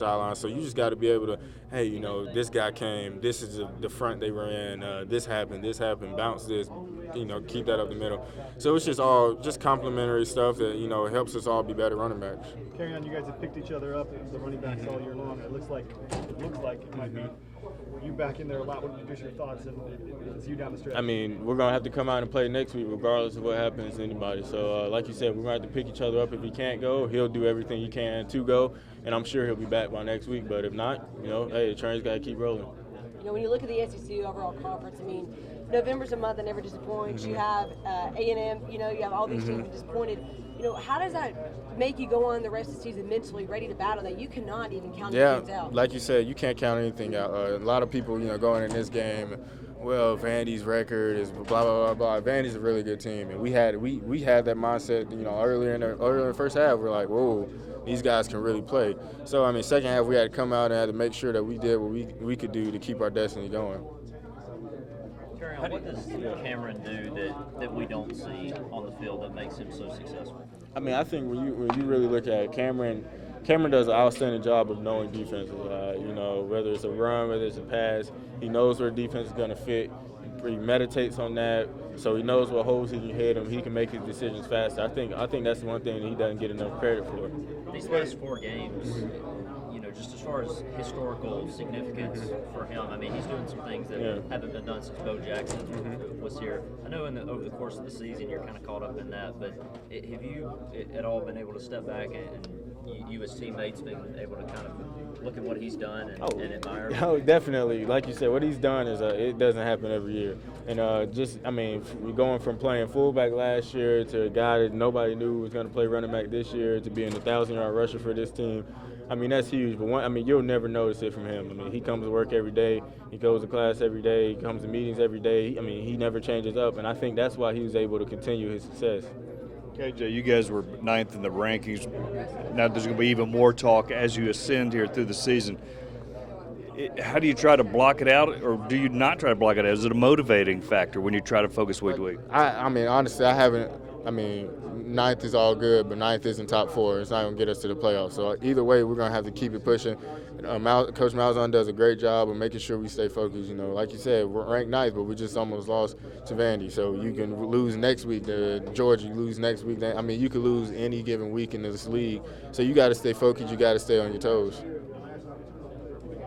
sideline. So you just got to be able to, hey, this guy came, this is the front they were in, this happened, bounce this, keep that up the middle. So it's just all just complimentary stuff that, helps us all be better running backs. Kerryon, you guys have picked each other up, the running backs all year long. It looks like it might be you back in there a lot. What just your thoughts and it's you down the stretch? I mean, we're going to have to come out and play next week regardless of what happens to anybody. So, like you said, we're going to have to pick each other up. If he can't go, he'll do everything he can to go, and I'm sure he'll be back by next week. But if not, hey, the train's got to keep rolling. When you look at the SEC overall conference, I mean, November's a month that never disappoints. You have A&M, you have all these teams disappointed. How does that make you go on the rest of the season mentally ready to battle that you cannot even count the teams out? Like you said, you can't count anything out. A lot of people, going in this game, well, Vandy's record is blah, blah, blah, blah. Vandy's a really good team. And we had that mindset, earlier in the first half. We're like, whoa, these guys can really play. So, I mean, second half we had to come out and had to make sure that we did what we could do to keep our destiny going. Kerryon, what does Cameron do that we don't see on the field that makes him so successful? I mean, I think when you really look at it, Cameron does an outstanding job of knowing defenses. Whether it's a run, whether it's a pass, he knows where defense is going to fit. He meditates on that, so he knows what holes he can hit him. He can make his decisions faster. I think that's one thing that he doesn't get enough credit for. These last 4 games, just as far as historical significance for him, I mean, he's doing some things that haven't been done since Bo Jackson was here. I know over the course of the season you're kind of caught up in that, but have you at all been able to step back and you as teammates been able to kind of look at what he's done and admire? Oh, definitely. Like you said, what he's done is it doesn't happen every year. And we're going from playing fullback last year to a guy that nobody knew was going to play running back this year to being a 1,000-yard rusher for this team. I mean, that's huge. But you'll never notice it from him. I mean, he comes to work every day. He goes to class every day. He comes to meetings every day. I mean, he never changes up. And I think that's why he was able to continue his success. KJ, you guys were 9th in the rankings. Now there's going to be even more talk as you ascend here through the season. How do you try to block it out, or do you not try to block it out? Is it a motivating factor when you try to focus week to week? I mean, honestly, I haven't. I mean, 9th is all good, but 9th isn't top 4. It's not going to get us to the playoffs. So either way, we're going to have to keep it pushing. Coach Malzahn does a great job of making sure we stay focused. Like you said, we're ranked 9th, but we just almost lost to Vandy. So you can lose next week to Georgia. You lose next week. I mean, you could lose any given week in this league. So you got to stay focused. You got to stay on your toes.